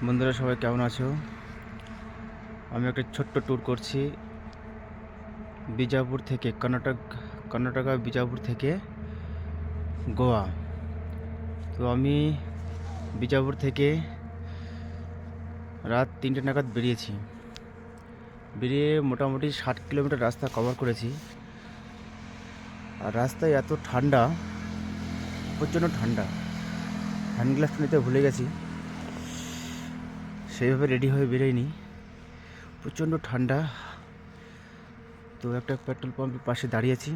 বন্ধুরা সবাই কেমন আছো? আমি একটা ছোট্ট ট্যুর করছি বিজাপুর থেকে কর্ণাটকা বিজাপুর থেকে গোয়া। তো আমি বিজাপুর থেকে রাত 3টে নাগাদ বেরিয়ে মোটামুটি 60 কিলোমিটার রাস্তা কভার করেছি। আর রাস্তায় এত ঠান্ডা, প্রচণ্ড ঠান্ডা। হ্যান্ড গ্লাভস নিতে ভুলে গেছি, সেইভাবে রেডি হয়ে বেরোয়নি, প্রচণ্ড ঠান্ডা। তো একটা পেট্রোল পাম্পের পাশে দাঁড়িয়েছি,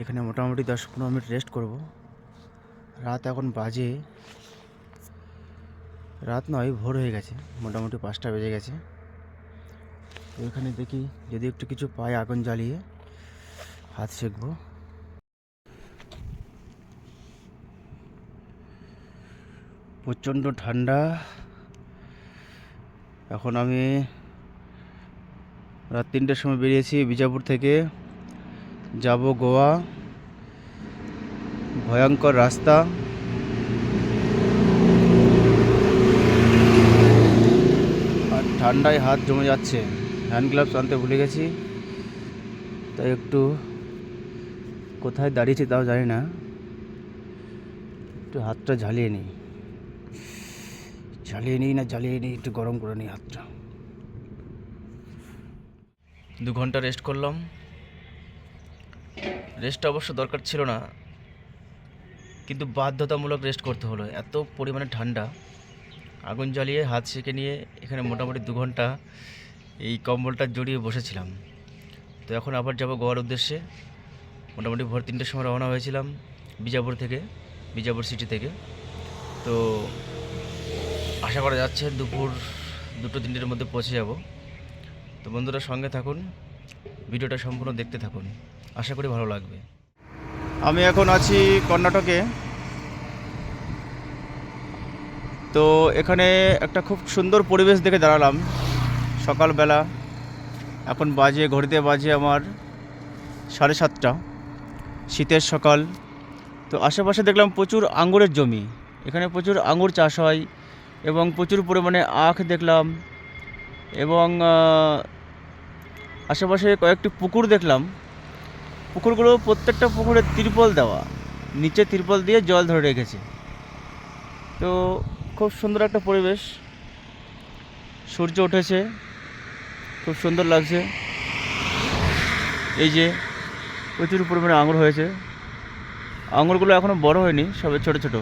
এখানে মোটামুটি 10-15 মিনিট রেস্ট করব। রাত এখন বাজে, রাত নয়, ভোর হয়ে গেছে, মোটামুটি 5টা বেজে গেছে। তো এখানে দেখি যদি একটু কিছু পাই, আগুন জ্বালিয়ে হাত সেঁকবো। প্রচণ্ড ঠান্ডা। এখন আমি রাত 3টের সময় বেরিয়েছি বিজাপুর থেকে, যাব গোয়া। ভয়ঙ্কর রাস্তা, আর ঠান্ডায় হাত জমে যাচ্ছে। হ্যান্ড গ্লাভস আনতে ভুলে গেছি, তাই একটু কোথায় দাঁড়িয়েছি তাও জানি না, একটু হাতটা জ্বালিয়ে নিই একটু গরম করে নিই হাতটা। 2 ঘন্টা রেস্ট করলাম। রেস্টটা অবশ্য দরকার ছিল না, কিন্তু বাধ্যতামূলক রেস্ট করতে হলো, এত পরিমাণে ঠান্ডা। আগুন জ্বালিয়ে হাত সেঁকে নিয়ে এখানে মোটামুটি 2 ঘন্টা এই কম্বলটা জড়িয়ে বসেছিলাম। তো এখন আবার যাব গোয়ার উদ্দেশ্যে। মোটামুটি ভোর 3টের সময় রওনা হয়েছিলাম বিজাপুর সিটি থেকে। তো আশা করা যাচ্ছে দুপুর 2-3টের মধ্যে পৌঁছে যাব। তো বন্ধুরা সঙ্গে থাকুন, ভিডিওটা সম্পূর্ণ দেখতে থাকুন, আশা করি ভালো লাগবে। আমি এখন আছি কর্ণাটকে। তো এখানে একটা খুব সুন্দর পরিবেশ দেখে দাঁড়ালাম সকালবেলা। এখন ঘড়িতে বাজে আমার 7:30, শীতের সকাল। তো আশেপাশে দেখলাম প্রচুর আঙুরের জমি, এখানে প্রচুর আঙুর চাষ হয় এবং প্রচুর পরিমাণে আখ দেখলাম। এবং আশেপাশে কয়েকটি পুকুর দেখলাম। পুকুরগুলো প্রত্যেকটা পুকুরে তিরপল দেওয়া, নিচে তিরপল দিয়ে জল ধরে রেখেছে। তো খুব সুন্দর একটা পরিবেশ, সূর্য উঠেছে, খুব সুন্দর লাগছে। এই যে প্রচুর পরিমাণে আঙুর হয়েছে, আঙুরগুলো এখনও বড় হয়নি, সবে ছোট ছোট,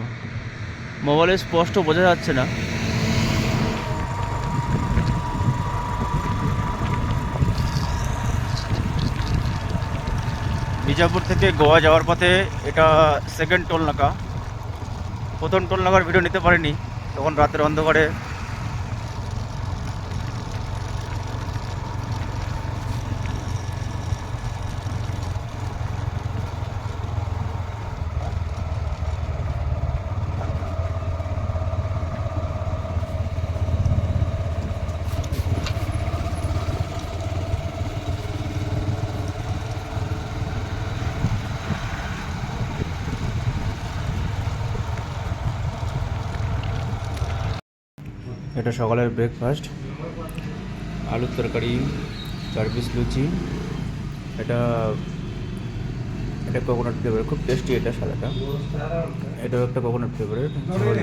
মোবাইলে স্পষ্ট বোঝা যাচ্ছে না। বিজাপুর থেকে গোয়া যাওয়ার পথে এটা সেকেন্ড টোল নাকা। প্রথম টোল নাকার ভিডিও নিতে পারিনি, তখন রাতের অন্ধকারে। এটা সকালের ব্রেকফাস্ট, আলুর তরকারি, 4 পিস লুচি। এটা এটা কোকোনাট ফ্লেভার, খুব টেস্টি। এটা সাদাটা, এটাও একটা কোকোনাট ফ্লেভারের ঝোল।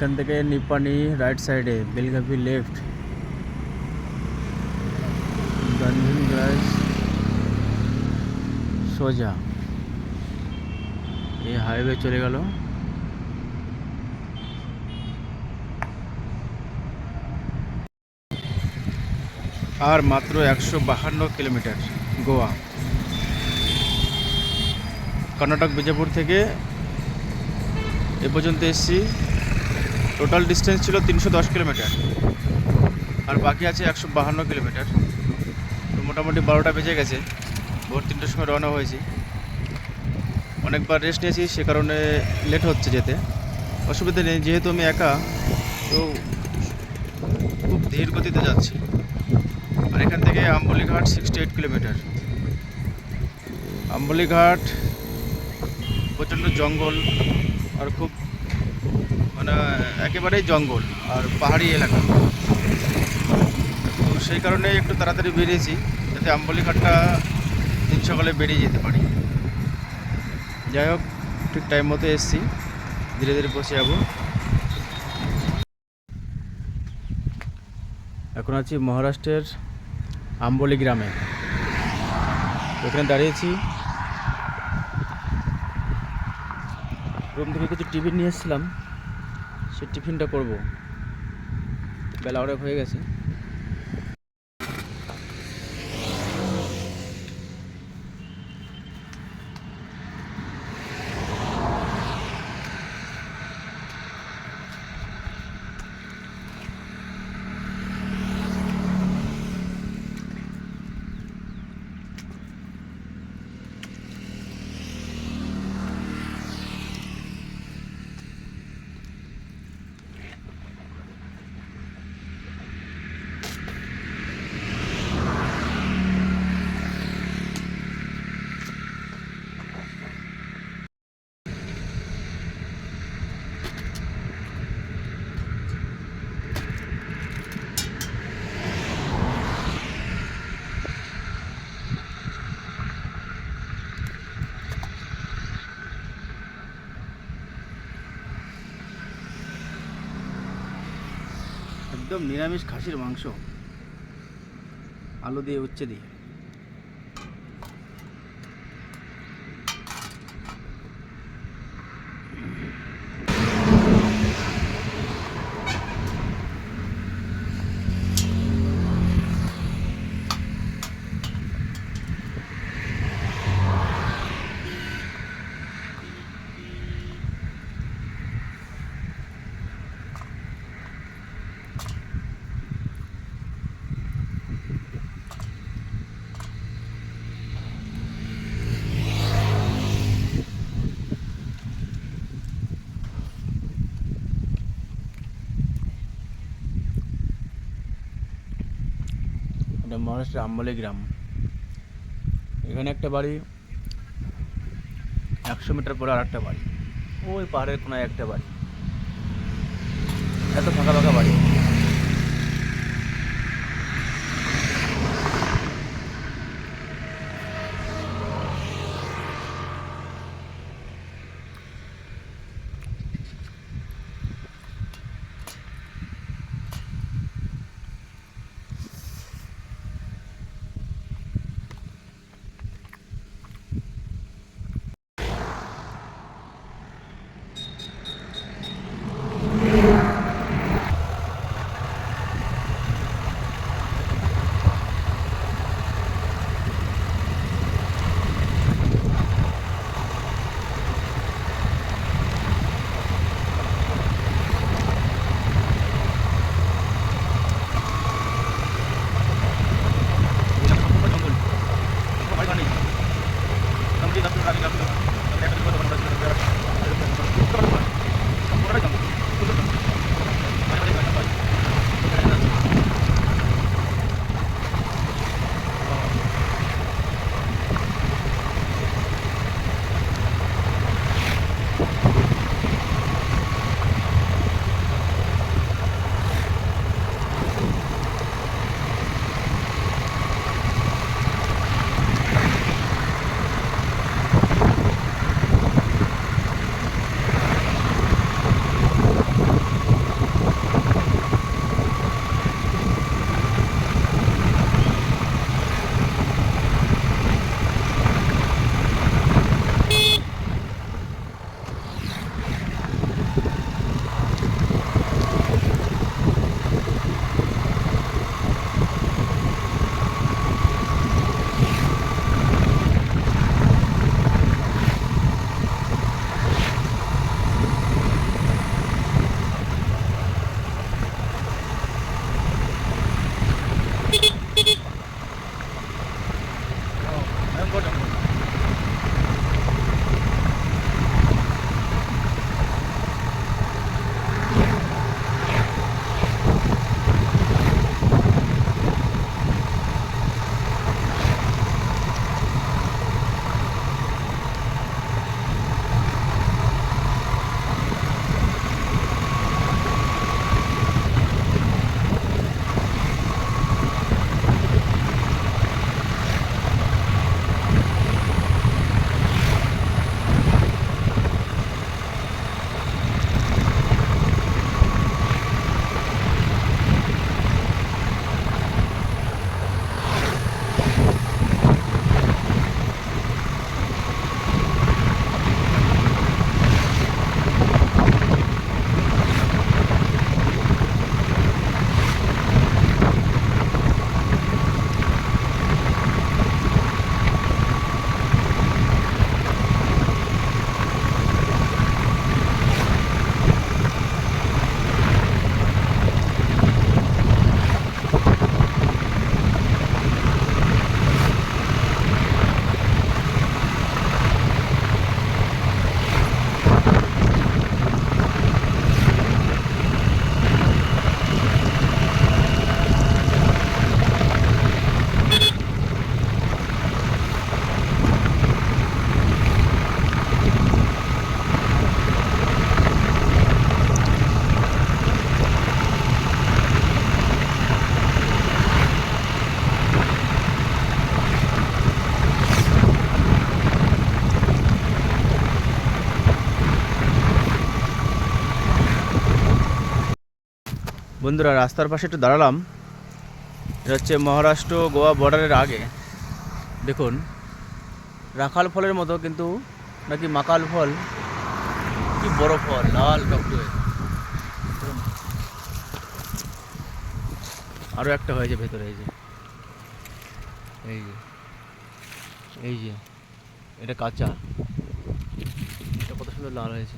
এখান থেকে নিপানি রাইট সাইডে, বেলগাভি লেফট, গান্ধীগঞ্জ সোজা এই হাইওয়ে চলে গেল। আর মাত্র 152 কিলোমিটার গোয়া। কর্ণাটক বিজাপুর থেকে এ পর্যন্ত এসেছি। টোটাল ডিস্টেন্স ছিল 310 কিলোমিটার, আর বাকি আছে 152 কিলোমিটার। তো মোটামুটি 12টা বেজে গেছে, ভোর 3টের সময় রওনা হয়েছি। অনেকবার রেস্ট নিয়েছি, সে কারণে লেট হচ্ছে যেতে। অসুবিধা নেই, যেহেতু আমি একা, তো খুব ধীর গতিতে যাচ্ছি। আর এখান থেকে আম্বলিঘাট 68 কিলোমিটার। আম্বলিঘাট প্রচণ্ড জঙ্গল, আর খুব মানে একেবারেই জঙ্গল আর পাহাড়ি এলাকা। তো সেই কারণে একটু তাড়াতাড়ি বেরিয়েছি, যাতে আম্বলিঘাটটা দিন সকালে বেরিয়ে যেতে পারি। যাই হোক, ঠিক টাইম মতো এসেছি, ধীরে ধীরে পৌঁছে যাবো। এখন আছি মহারাষ্ট্রের আম্বলি গ্রামে। ওখানে দাঁড়িয়েছি। রুম থেকে কিছু টিফিন নিয়ে এসেছিলাম, সেই টিফিনটা করব। বেলা অনেক হয়ে গেছে। একদম নিরামিষ খাসির মাংস, আলু দিয়ে, উচ্ছে দিয়ে। এটা মহারাষ্ট্রের আম্বলি গ্রাম। এখানে একটা বাড়ি, 100 মিটার পরে আর একটা বাড়ি, ওই পাহাড়ের কোনায় একটা বাড়ি। এত ফাঁকা ফাঁকা বাড়ি। বন্ধুরা রাস্তার পাশে একটু দাঁড়ালাম। এটা হচ্ছে মহারাষ্ট্র গোয়া বর্ডারের আগে। দেখুন রাখাল ফলের মতো, কিন্তু নাকি মাকাল ফল, কি বড় ফল, লাল টকটকে। আরও একটা হয়েছে ভেতরে, এই যে এই যে এই যে এটা কাঁচা, এটা কত সুন্দর লাল হয়েছে।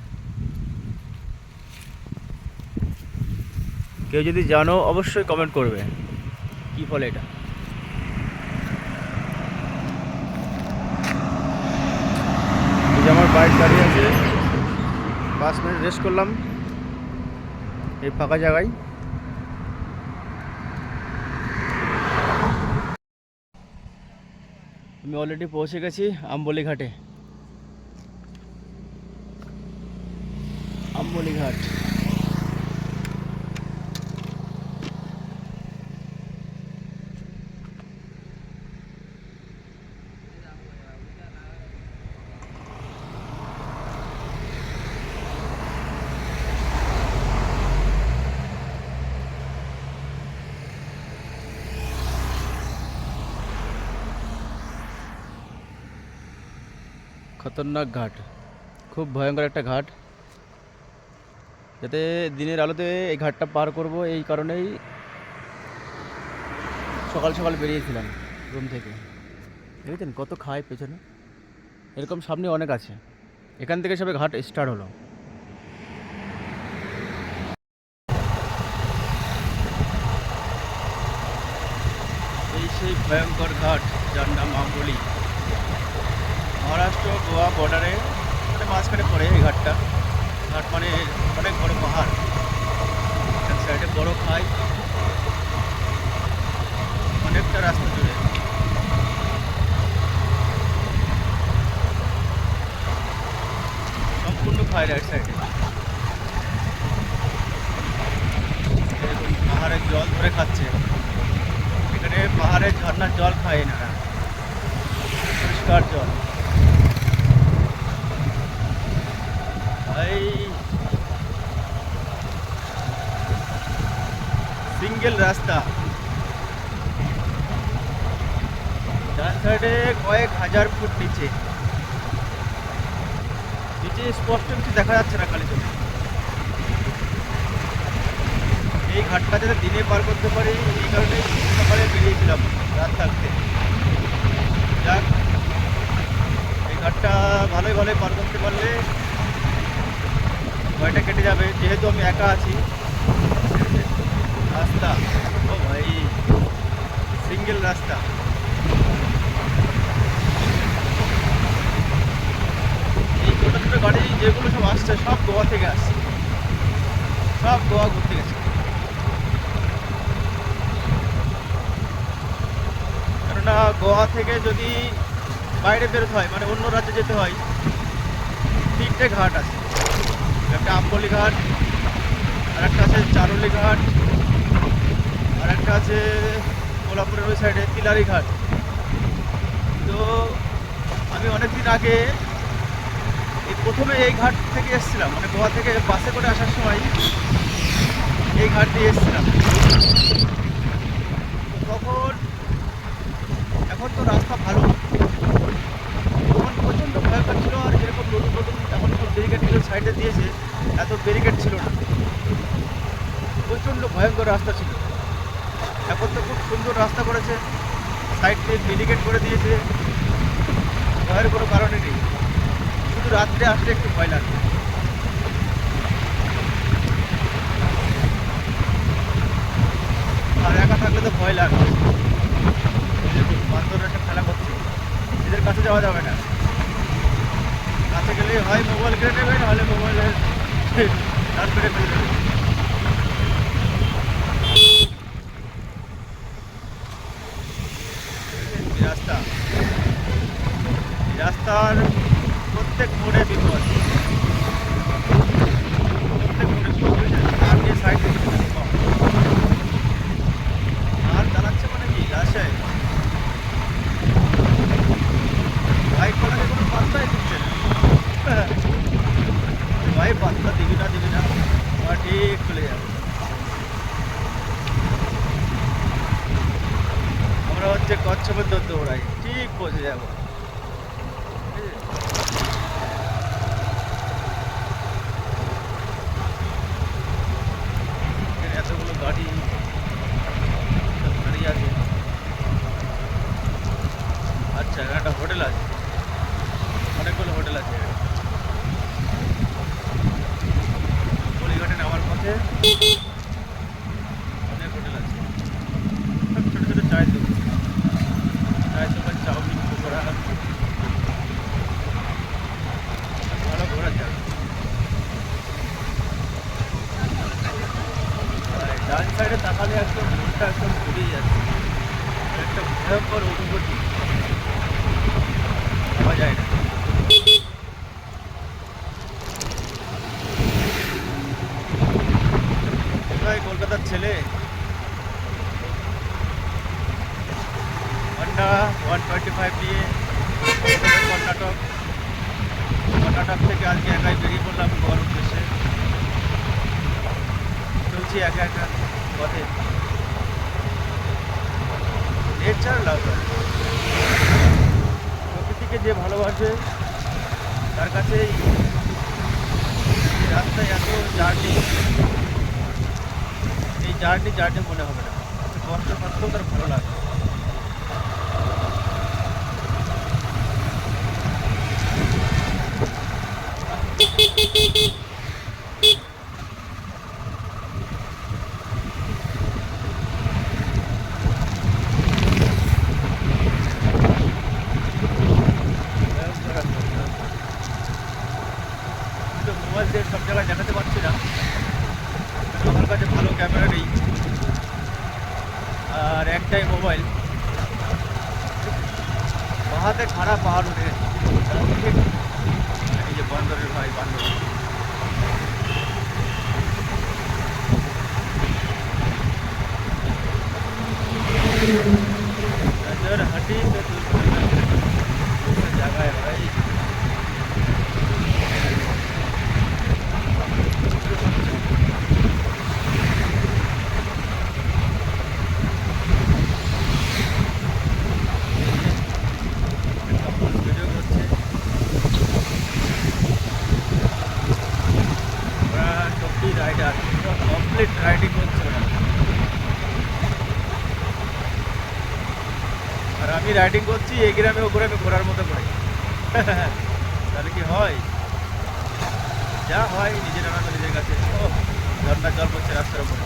কেউ যদি জানো অবশ্যই কমেন্ট করবে কি ফল এটা। এই যে আমার বাইক দাঁড়িয়ে আছে, 5 মিনিট রেস্ট করলাম এই ফাঁকা জায়গায়। আমি অলরেডি পৌঁছে গেছি আম্বলি ঘাটে। আম্বলি ঘাট। খতরনাক ঘাট, খুব ভয়ঙ্কর একটা ঘাট। যাতে দিনের আলোতে এই ঘাটটা পার করব, এই কারণেই সকাল সকাল বেরিয়েছিলাম রুম থেকে। দেখেছেন কত খায় পেছনে, এরকম সামনে অনেক আছে। এখান থেকে সবে ঘাট স্টার্ট হলো। এই সেই ভয়ঙ্কর ঘাট যার নাম আম্বলি। মহারাষ্ট্র গোয়া বর্ডারে মানে মাঝখানে পড়ে এই ঘাটটা। ঘাট মানে অনেক বড় পাহাড়, এক সাইডে বড় খাই, অনেকটা রাস্তা জুড়ে। সম্পূর্ণ খাই রাইট সাইডে। পাহাড়ের জল ধরে খাচ্ছে। এখানে পাহাড়ের ঝর্ণার জল খায় না, পরিষ্কার জল। এই সিঙ্গেল রাস্তা, ডান সাইডে কয়েক হাজার ফুট নিচে স্পষ্ট কিছু দেখা যাচ্ছে না খালি চোখে। এই ঘাটটা যাতে দিনে পার করতে পারি এই কারণে সকালে বেরিয়েছিলাম রাত থাকতে। যাক, এই ঘাটটা ভালোই ভালোই পার করতে পারলে ভয়টা কেটে যাবে, যেহেতু আমি একা আছি। রাস্তা, ও ভাই, সিঙ্গেল রাস্তা। এই ছোটো ছোটো গাড়ি যেগুলো সব আসছে সব গোয়া থেকে আসছে, সব গোয়া ঘুরতে গেছে। কেননা গোয়া থেকে যদি বাইরে বেরোতে হয়, মানে অন্য রাজ্যে যেতে হয়, 3টে ঘাট আছে। একটা আম্বলি ঘাট, আর একটা আছে চারুলি ঘাট, আর একটা আছে কোলাপুরের ওই সাইডে তিলারি ঘাট। তো আমি অনেক দিন আগে প্রথমে এই ঘাট থেকে এসেছিলাম, মানে গোয়া থেকে বাসে করে আসার সময় এই ঘাট দিয়ে এসেছিলাম। তখন, এখন তো রাস্তা ভালো, তখন প্রচণ্ড ভয়ঙ্কর ছিল। আর যেরকম নতুন নতুন এখন সব ব্যারিকেডগুলো সাইডে দিয়েছে, এত ব্যারিকেড ছিল না, প্রচণ্ড ভয়ঙ্কর রাস্তা ছিল। এখন তো খুব সুন্দর রাস্তা করেছে, সাইড দিয়ে ব্যারিকেড করে দিয়েছে, ভয়ের কোনো কারণে নেই। শুধু রাত্রে আসলে একটু ভয় লাগে। আর একা থাকলে তো ভয় লাগে। বান্দররা একটা খেলা করছে, এদের কাছে যাওয়া যাবে না। কাছে গেলে হয় মোবাইল কেড়ে নেবে, নাহলে মোবাইলের টান কেটে ফেলে দেবে। রাস্তা, রাস্তার প্রত্যেক মোড়ে বিপদ, প্রত্যেক মোড়ে বিপদ। আর যে সাইড থেকে আর চালাচ্ছে মানে কি রাস্তায় বাইক চালাতে কোনো পাত্তাই দিচ্ছে না। ভাই পাত্তা দিবি না, ঠিক চলে যাবে। পৌঁছে যাবো। ঠিক আছে? এখানে এতগুলো গাড়ি সব দাঁড়িয়ে আছে। আচ্ছা, এখানে একটা হোটেল আছে, অনেকগুলো হোটেল আছে এখানে। কলিঘাটে নামার পথে অনেক হোটেল আছে, সব ছোটো ছোটো চায়ের দোকান, চাউমিন, পকোড়া, ভালো ঘোরা যায়। আর ডান সাইডে তাকালে একদম মনটা একদম ঘুরিয়ে যাচ্ছে, একটা ভয়ঙ্কর অনুভূতি, ভাবা যায় না। কোথায় কলকাতার ছেলে, হন্ডা 125 নিয়ে কর্ণাটক থেকে আজকে একাই বেরিয়ে পড়লাম গোয়ার উদ্দেশ্যে। চলছি একা একা পথে। নেচার লাভার, প্রকৃতিকে যে ভালোবাসে তার কাছে রাস্তায় এত জার্নি, এই জার্নি মনে হবে না, কষ্ট থাকতেও তার ভালো লাগে। মোবাইল দিয়ে সব জায়গায় দেখাতে পারছি না, আমার কাছে ভালো ক্যামেরা নেই, আর একটাই মোবাইল, বাহাতে খারাপ পাহাড় উঠে গেছে। এই যে বন্দরের ভাই, বান্দর नजर हटी तो दूसरी जगह है भाई। রাইডার কমপ্লিট রাইডিং করছে ওরা, আর আমি রাইডিং করছি এই গ্রামে ও গ্রামে ঘোরার মতো করে। তাহলে কি হয়, যা হয় নিজের আনন্দ নিজের কাছে। ও ঝর্ণার জল পড়ছে রাস্তার উপরে।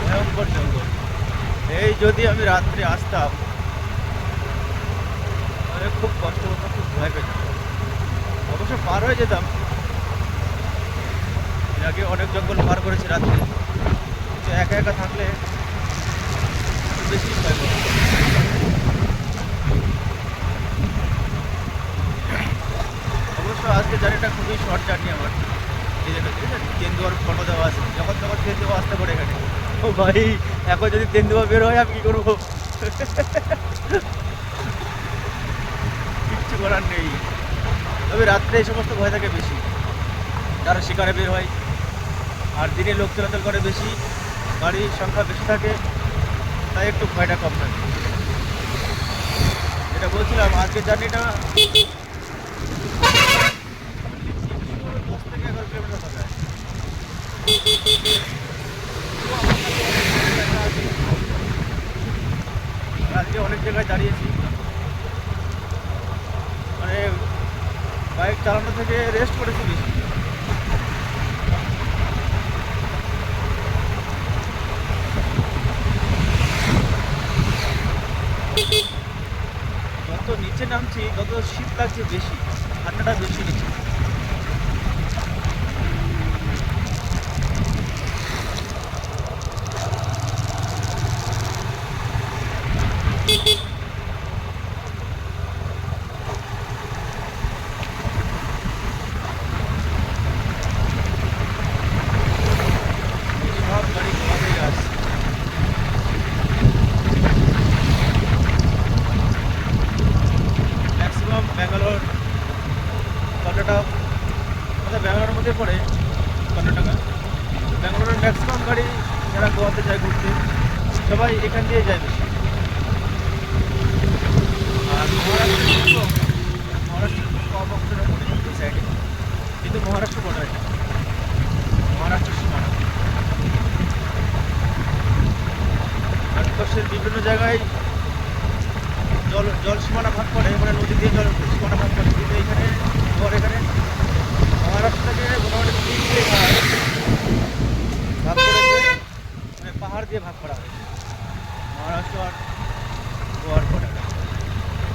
ভয়ঙ্কর জঙ্গল। এই যদি আমি রাত্রে আসতাম তাহলে খুব কষ্ট হতো, খুব ভয় পেতাম। অবশ্য পার হয়ে যেতাম, এর আগে অনেক জঙ্গল পার করেছি রাত্রে, কিন্তু একা একা থাকলে বেশি ভয় পেতাম। অবশ্য আজকে জার্নিটা খুবই শর্ট জার্নি আমার। এই দেখো, ঠিক আছে, তেন্দুয়ার ফটো দেওয়া আছে, যখন তখন তেন্দুয়া আসতে পারে এখানে। ও ভাই, এখন যদি তেন্দুয়া বের হয় আমি কি করবো? কিচ্ছু করার নেই। তবে রাত্রে এই সমস্ত ভয় থাকে বেশি, যারা শিকারে বের হয়, আর দিনে লোক চলাচল করে বেশি, গাড়ির সংখ্যা বেশি থাকে, তাই একটু ভয়টা কম থাকে। যেটা বলছিলাম আজকের জার্নিটা 10 থেকে 11 কিলোমিটার হবে। আজকে অনেক জায়গায় দাঁড়িয়েছি, মানে বাইক চালানো থেকে রেস্ট করেছি বেশি। যত নিচে নামছি তত শীত লাগছে বেশি, ঠান্ডাটা বেশি নিচে। সব গাড়ি ঘোরাতেই আসছে। ম্যাক্সিমাম ব্যাঙ্গালোর, কর্ণাটক, আমাদের ব্যাঙ্গালোরের মধ্যে পড়ে কর্ণাটকা। ব্যাঙ্গালোরের ম্যাক্সিমাম গাড়ি যারা গোয়াতে যায় ঘুরতে, সবাই এখান দিয়ে যায় বেশি। আর মহারাষ্ট্র কম অংশটা পড়ে এই সাইডে, কিন্তু মহারাষ্ট্র বর্ডার, এটা মহারাষ্ট্রের সীমানা। ভারতবর্ষের বিভিন্ন জায়গায় জল সীমানা ভাগ করে, মানে নদী দিয়ে জল সীমানা ভাগ করে, কিন্তু এখানে এখানে মহারাষ্ট্রটাকে মোটামুটি 3 দিয়ে ভাগ করেছে, মানে পাহাড় দিয়ে ভাগ করা হয়েছে মহারাষ্ট্র আর গোয়ার বর্ডার।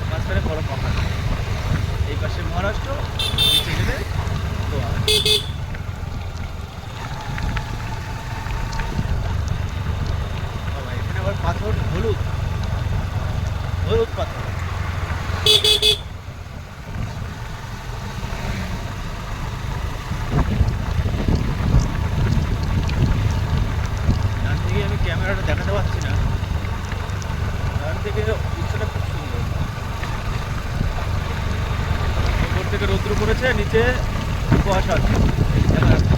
মাঝখানে বড় পাহাড়, এই পাশে মহারাষ্ট্র, নিচে গেলে গোয়া। বাবা, এখানে আবার পাথর হলুদ হলুদ পাথর। ডান দিকে আমি ক্যামেরাটা দেখাতে পারছি না, ডান দিকে দৃশ্যটা খুব সুন্দর। উপর থেকে রৌদ্র পড়েছে, নিচে কুয়াশা আছে দেখা যাচ্ছে।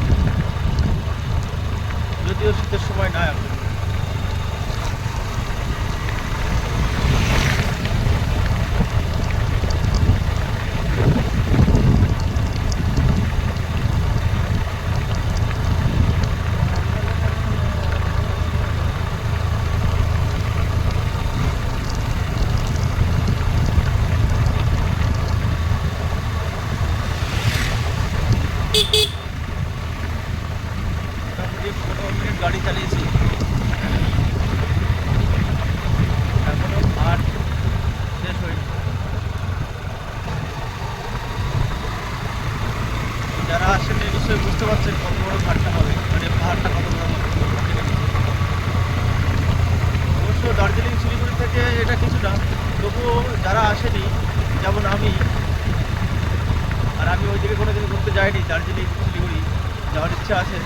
যদিও শীতের সময় না এখন। মোটামুটি 15 মিনিট গাড়ি চালিয়েছি, এখনো মাঠ শেষ হয়নি। যারা আসেন নিশ্চয়ই বুঝতে পারছেন কত বড় ঘাটটা হবে, মানে পাহাড়টা কত বড় হবে। অবশ্য দার্জিলিং শিলিগুড়ি থেকে এটা কিছু না, তবুও যারা আসেনি, যেমন আমি, আর আমি ওইদিকে কোনোদিন ঘুরতে যাইনি, দার্জিলিং শিলিগুড়ি যাওয়ার ইচ্ছা আছে,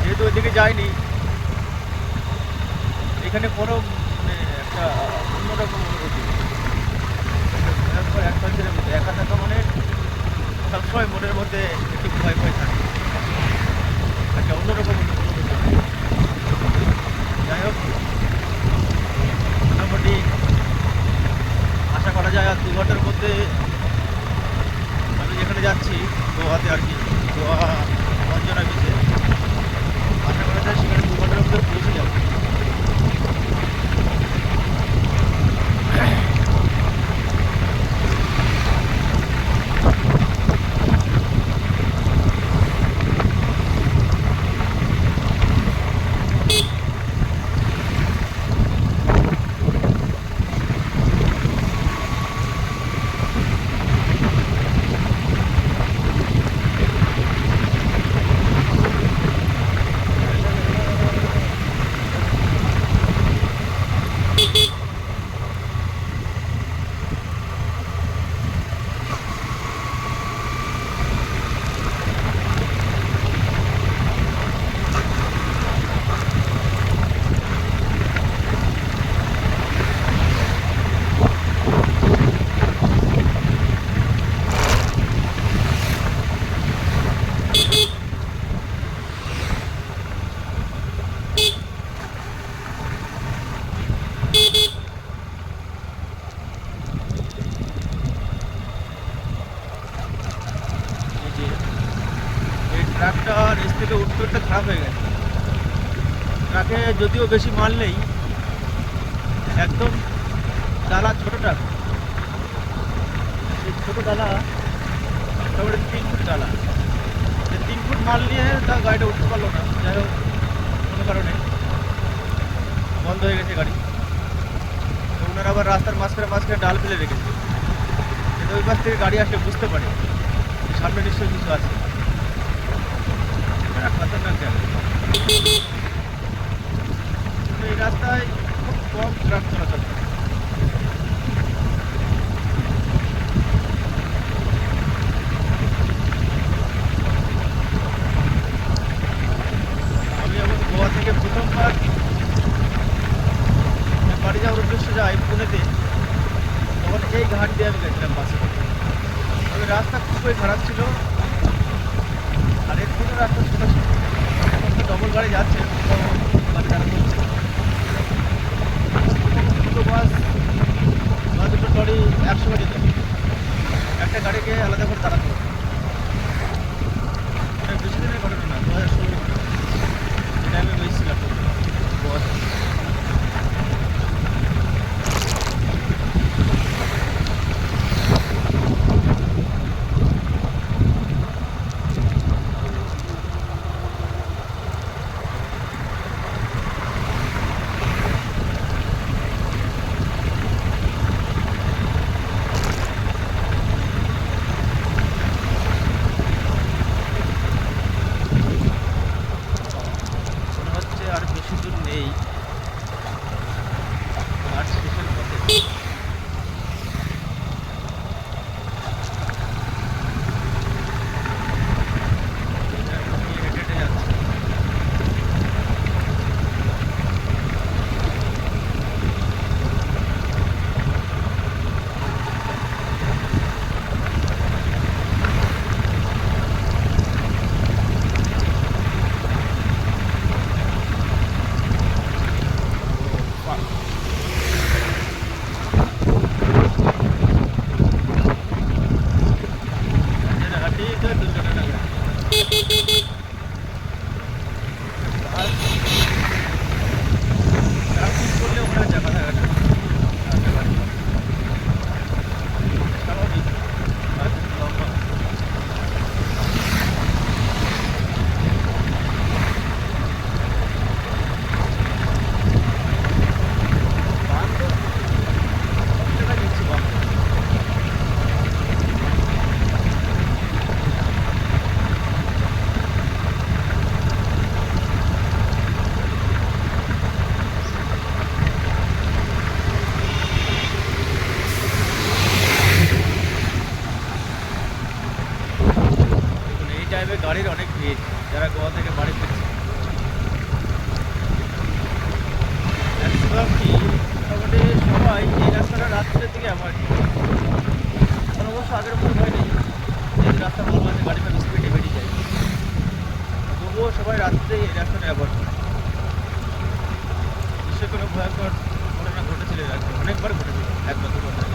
যেহেতু ওইদিকে যাইনি, এখানে কোনো মানে একটা অন্যরকম অনুভূতি। ভয়ঙ্কর এক পাশের মধ্যে একা থাকা মানে সবসময় মনের মধ্যে একটু ভয় ভয় থাকে, একটা অন্যরকম অনুভূতি। যাই হোক, মোটামুটি আশা করা যায় আর 2 ঘন্টার মধ্যে আমি যেখানে যাচ্ছি গোয়াতে আর কি, গোয়া অঞ্জনা বিচে, আশা করা যায় সেখানে 2 ঘন্টার মধ্যে পৌঁছে যাবে। থেকে উত্তরটা খারাপ হয়ে গেছে। ট্রাকে যদিও বেশি মাল নেই, একদম ডালা ছোট ট্রাক, এই ছোটো ডালা মোটামুটি 3 ফুট ডালা, 3 ফুট মাল নিয়ে তা গাড়িটা উঠতে পারলো না। যাই হোক, কোনো কারণে বন্ধ হয়ে গেছে গাড়ি। তো ওনারা আবার রাস্তার মাঝখানে ডাল ফেলে রেখেছে, কিন্তু ওই পাশ থেকে গাড়ি আসলে বুঝতে পারে সামনে নিশ্চয়ই কিছু আছে। খতরনাক জায়গা। এই রাস্তায় খুব কম ট্রাক চলাচল করে। আমি যখন গোয়া থেকে প্রথমবার বাড়ি যাওয়ার উদ্দেশ্যে যাই পুনেতে, তখন এই ঘাট দিয়ে আমি গেছিলাম বাসে। তবে রাস্তা খুবই খারাপ ছিল, আর এর থেকে রাস্তা ছোটো ছিল। এখন তো ডবল গাড়ি যাচ্ছে, গাড়ি দাঁড়া করছে। দুটো বাস বা দুটো টরি একসঙ্গে যেতে হবে, একটা গাড়িকে আলাদা করে দাঁড়াতে হবে। এটা বেশি দিনের ঘটনা না, 2016 এটা আমি বেশছিলাম গোয়াতে। মনে হচ্ছে আর বেশি দূর নেই, আর শেষের পথে। হেঁটে হেঁটে যাচ্ছে। হাঁটি তো দুর্ঘটনা ঘটে। আর ট্রাফিক করলে ওখানে চাপা থাকাটা স্বাভাবিক, আর লম্বা। বান তো সব জায়গায় দেখছি বান। দেখুন, এই টাইমে গাড়ির অনেক ভিড়, যারা গোয়া থেকে বাড়ি ফিরছে। ম্যাক্সিমামই মোটামুটি সবাই এই রাস্তাটা রাত্রের দিকে অ্যাভয়েড করে। এখন অবশ্য আগের মতো ভয় নেই, এই রাস্তা ভালো আছে, গাড়ি ফাড়ি স্পিডে বেরিয়ে যায়, তবুও সবাই রাত্রেই এই রাস্তাটা অ্যাভয়েড করে। নিশ্চয়ই কোনো ভয়ঙ্কর ঘটনা ঘটেছিল এর আগে, অনেকবার ঘটেছিল, একবার দুবার নয়।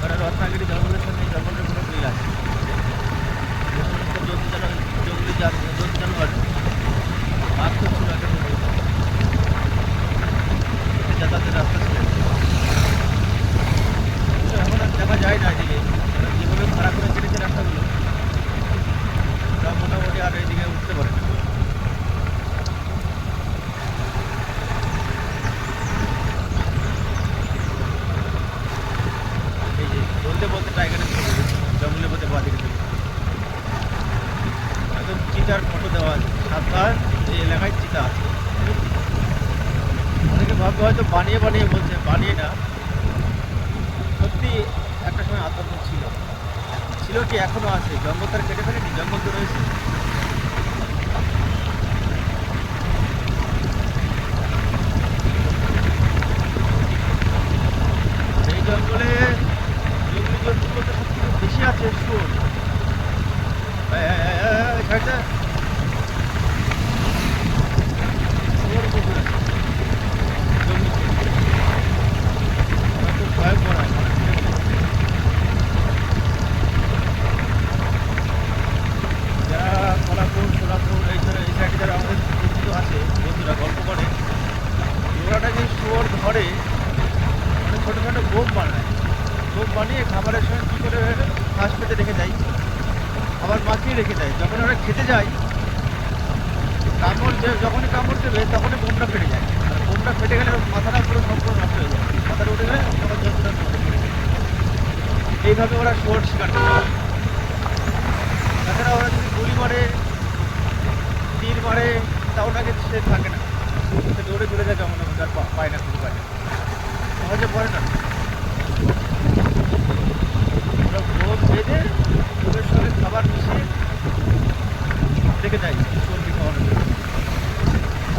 কারণ রত্নাগিরি জঙ্গলের সঙ্গে এই জঙ্গলের কোনো মিল আছে। যে সমস্ত জঙ্গলি জানোয়ার বাঘ তো ছিল আগের মতো, যাতায়াতের রাস্তা ছিল। কিন্তু এখন আর দেখা যায় না এদিকে, কারণ যেভাবে ভাড়া করে কেটেছে রাস্তাগুলো, তা মোটামুটি আর এইদিকে উঠতে পারে না। এই যে বলতে টাইগারের জঙ্গলের মধ্যে বাদিকে চলে একদম চিতার ফটো দেওয়া আছে, সাবধান এই এলাকায় চিতা আছে। অনেকে ভাববে হয়তো বানিয়ে বলছে, বানিয়ে না, সত্যি একটা সময় আতঙ্ক ছিল কি এখনো আছে। জঙ্গল তার কেটে ফেলেনি, জঙ্গল তো রয়েছে। এই জঙ্গলে জঙ্গলি জন্তু বলতে সব থেকে বেশি আছে শুয়োর। ছাড়টা শুয়োর প্রচুর আছে, জঙ্গলি শুয়োর। খুব ভয়ঙ্কর হয়। যারা কলাপুর সোলাপুর এই ফাঁস পেতে রেখে দেয়, আবার মাখিয়ে রেখে দেয়। যখন ওরা খেতে যায়, যখনই কামড় দেবে তখনই বোমটা ফেটে যায়। আর বোমটা ফেটে গেলে ওর মাথাটা পুরো সম্পূর্ণ নষ্ট হয়ে যায়, মাথাটা উঠে গেলে তখন যন্ত্রণা মরে পড়ে যায়। এইভাবে ওরা শুয়োর শিকার করে। তাছাড়া ওরা যদি গুলি মারে, তীর মারে, তাও নাকি সে থাকে না, সে দৌড়ে চলে যায় জঙ্গলের মধ্যে, আর পায় না, খুঁজে পায় না, সহজে পড়ে না। ওরা ভোগ বেঁধে ভোগের সঙ্গে খাবার মিশিয়ে রেখে দেয় চর্বি খাওয়ানোর জন্য।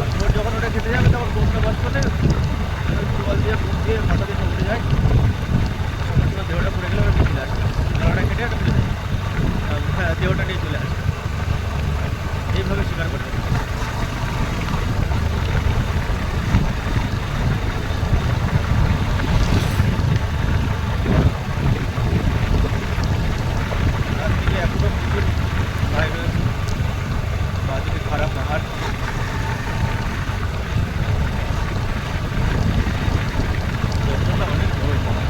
আর ভোর যখন ওটা খেতে যাবে তখন বোমটা বাস করলে জল দিয়ে বুক দিয়ে মাথা দিয়ে উঠে যায়, সমস্ত দেহটা পড়ে গেলে ওরা নিয়ে চলে আসে, গলাটা কেটে একটা তুলে দেয়, হ্যাঁ দেহটা নিয়ে চলে আসে। এইভাবে শিকার করতে হবে। তার দিকে এখনো প্রচুর ভয় রয়েছে, বাদিকে খারাপ পাহাড়। জঙ্গলটা অনেক বড় পাহাড়।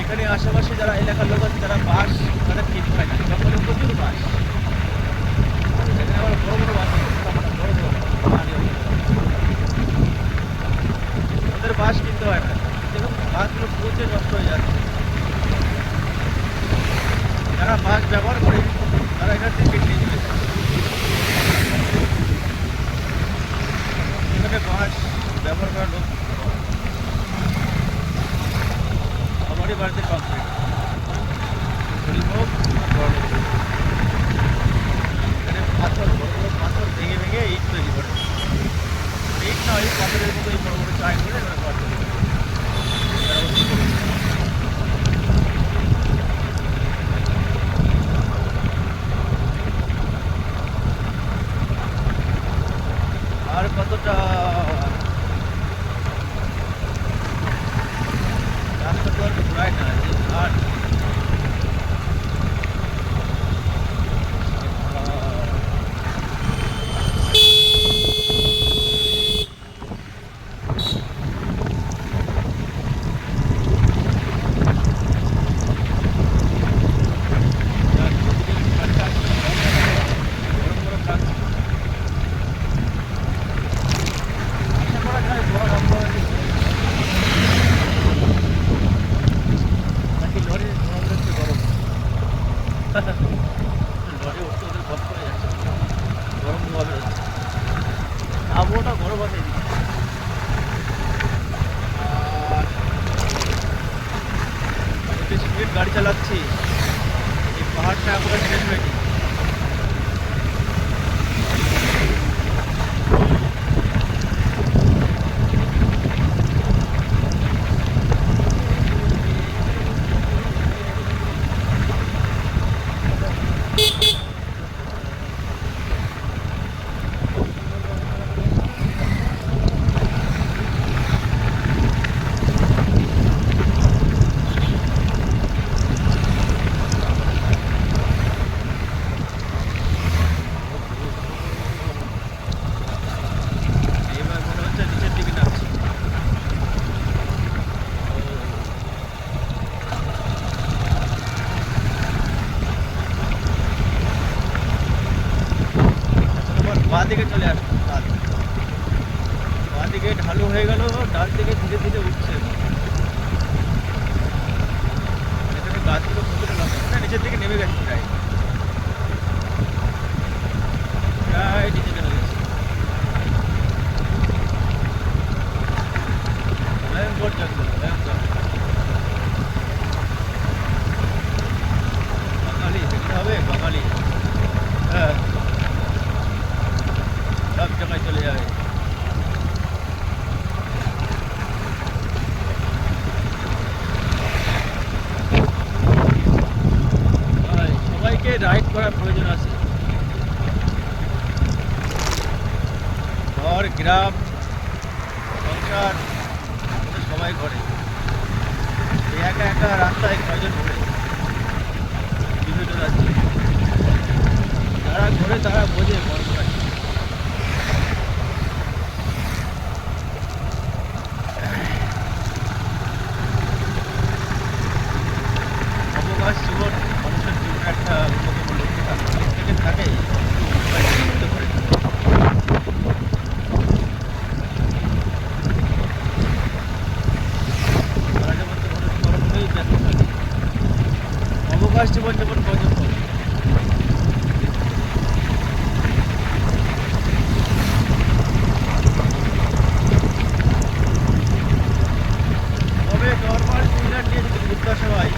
এখানে আশেপাশে যারা এলাকার লোক আছে, যারা বাস, তারা ঠিক পায় না, জঙ্গলে প্রচুর বাস। এখানে আবার বড় বড় বাস আছে, বড় বড় পাহাড়ি অঞ্চলে। ওদের বাস কিনতে হয় না, দেখুন বাসগুলো পচে নষ্ট হয়ে যাচ্ছে। যারা বাস ব্যবহার করে তারা এখান থেকে নিয়ে চলে যায়। এখানে বাস ব্যবহার করার লোক আমারই বাড়িতে কমপ্লিট হোক, এখানে পাথর, বড় বড় পাথর ভেঙে ভেঙে ইট তৈরি করে। ইট না, ওই পাথরের মতো এই বড় বড় চাই করে এবার ঘর তৈরি করে। আর কতটা রাস্তা তো আর ঘোরায় না, যে ঘাট। লরি উঠতে ওদের কষ্ট হয়ে যাচ্ছে, গরম ভাবে আবহাওয়াটা গরম আছে এদিকে। আর একটু স্পিড গাড়ি চালাচ্ছি, এই পাহাড়টা এখনো শেষ হয়নি। এইবার মনে হচ্ছে নিচের দিকে নামছি। তোমার বাঁ দিকে চলে আসবে, বাঁ দিকে ঢালু হয়ে গেল, ডান দিকে ধীরে ধীরে উঠছে। এখানে গাছগুলো কতটা লম্বা, নিচের দিকে নেমে গেছে প্রায় প্রায় নিচে নেমে গেছে। ভয়ঙ্কর জঙ্গল, ভয়ঙ্কর। বাঙালি দেখতে হবে, বাঙালি। হ্যাঁ, জায়গায় চলে যাবে। সবাইকে রাইড করার প্রয়োজন আছে। ঘর গ্রাম সংসার সবাই করে, এই একা একা রাস্তায় কয়জন ঘোরে বিভিন্ন রাজ্যে। যারা ঘোরে তারা বোঝে মর্মটা কি। অবকাশ জীবন মানুষের জীবনে একটা অন্যতম লক্ষ্য থাকে, অনেক থেকে থাকে করতে পারে। সারা জীবন তো মানুষ কর্মই ব্যস্ত থাকে, অবকাশ জীবন যেমন কজন পাবে। তবে নর্মাল টু হুইলার নিয়ে যদি ঘুরতে আসা হয়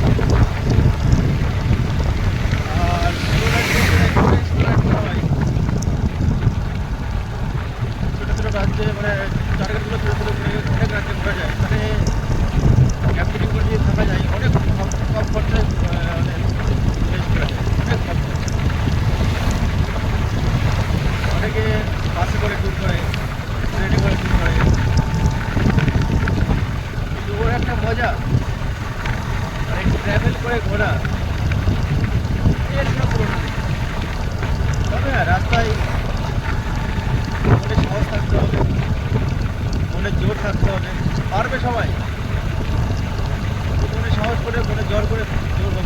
আর ছোটো ছোটো রাজ্যে মানে টার্গেটগুলো ছোটো ছোটো করে অনেক রাজ্যে ঘোরা যায়, এখানে ক্যাম্পিং করে যদি থাকা যায় অনেক কম খরচায় অনেক প্লেস করা যায়, অনেক কম খরচা। অনেকে বাসে করে ট্যুর করে, ট্রেনে করে ট্যুর করে, কিন্তু ওর একটা মজা আর একটু ট্রাভেল করে ঘোরা এর কোনো তুলনা নেই। তবে হ্যাঁ, রাস্তায় মনে সাহস থাকতে হবে, মনে জোর থাকতে হবে, পারবে সবাই। মনে সাহস করে মনে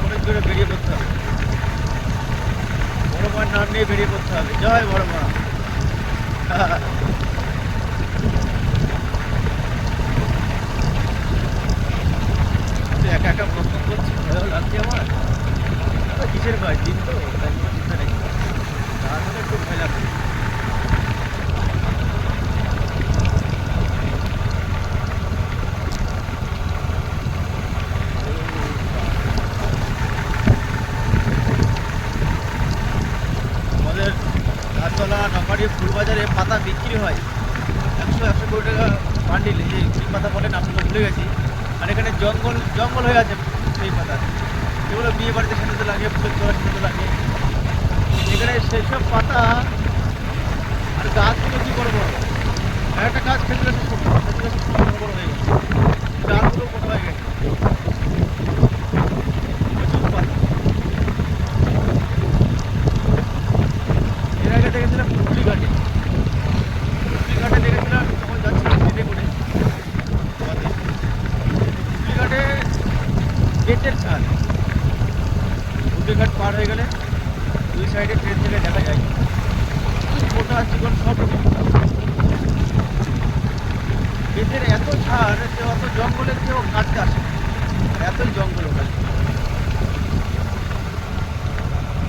মনের জোরে বেরিয়ে পড়তে হবে, বড় মার নাম নিয়ে বেরিয়ে পড়তে হবে। জয় বড় মা। একা একা প্রশ্ন করছি, ভয়ও লাগছে আমার। কিসের ভয়? দিন তো, তাই কোনো চিন্তা নেই, তাহলে একটু ভয় লাগবে। আমাদের ধারতলা নকারি ফুলবাজারে পাতা বিক্রি হয় 100 কোটি টাকা বান্ডিল। এই কী পাতা বলেন আপনি তো ভুলে গেছি। আর এখানে জঙ্গল জঙ্গল হয়ে আছে সেই পাতা, এগুলো বিয়ে বাড়িতে সাজাতে লাগে, ফুলের তোলা সাজাতে লাগে। এখানে সেসব পাতা আর গাছগুলো কী বড় বড়, একটা গাছ খেতে ছোট, বড় বড় হয়ে গেছে, ডালগুলো বড় হয়ে গেছে, প্রচুর পাতা। এর আগে দেখেছিলাম পুকুরিঘাটে দেখেছিলাম তখন যাচ্ছিলাম ট্রেনে করে। পুকুরিঘাটে বেতের ছাদ, পুকুরিঘাট পার হয়ে গেলে দুই সাইডে ট্রেন থেকে দেখা যায় গোটা জীবন সব বেতের এত ছাড় যে অত জঙ্গলের কেউ কাটতে আসে, এতই জঙ্গল ওখানে।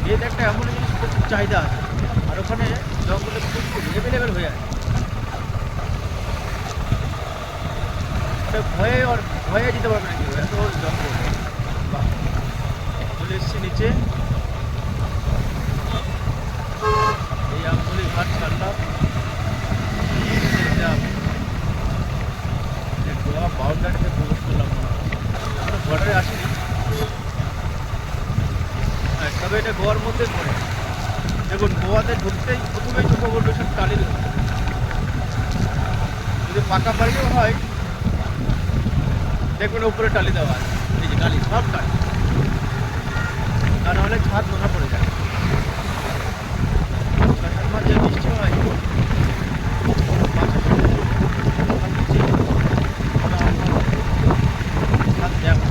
বেত একটা এমন জিনিস প্রচুর চাহিদা আছে, আর ওখানে জঙ্গলে প্রচুর অ্যাভেলেবেল হয়ে আছে। ভয়ে দিতে পারবে না কেউ, এত জঙ্গল। বাহ, চলে এসছি নিচে, এই আমতলি ঘাট ছাড়লাম, গোয়া বাউন্ডারিতে প্রবেশ করলাম। আমরা বর্ডারে আসিনি, তবে এটা গোয়ার মধ্যে পড়ে। দেখুন, গোয়াতে ঢুকতেই প্রথমেই চোখে পড়বে সব টালির ঘর। যদি পাকা বাড়িও হয় দেখবেন উপরে টালি দেওয়া আছে, এই যে টালি, সব টালি, তা নাহলে ছাদ নোনা পড়ে যায়। মাঝে বৃষ্টি হয়, ছাদ দেওয়া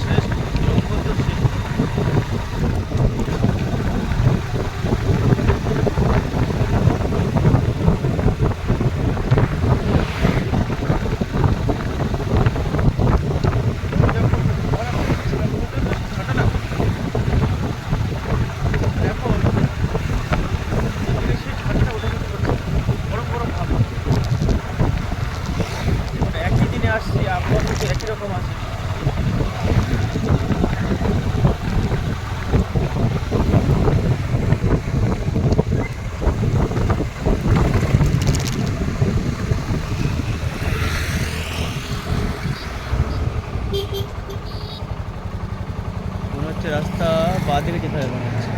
শেষ, জঙ্গল তো শেষ। হচ্ছে রাস্তা বাঁ দিকে যেতে হবে মনে হচ্ছে।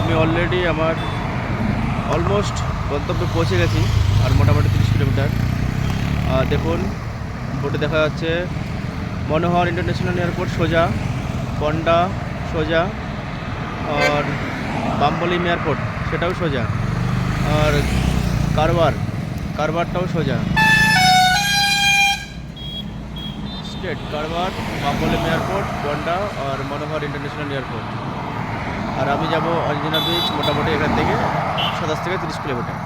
আমি অলরেডি আমার অলমোস্ট গন্তব্যে পৌঁছে গেছি, আর মোটামুটি 30 কিলোমিটার। আর দেখুন বোর্ডে দেখা যাচ্ছে মনোহর ইন্টারন্যাশনাল এয়ারপোর্ট সোজা, পন্ডা সোজা, আর বাম্বলিম এয়ারপোর্ট সেটাও সোজা, আর কারবারটাও সোজা। স্টেট কারবার, বাম্বলিম এয়ারপোর্ট, পন্ডা আর মনোহর ইন্টারন্যাশনাল এয়ারপোর্ট। আর আমি যাব অঞ্জনা বিচ, মোটামুটি এখান থেকে 27 থেকে 30 কিলোমিটার।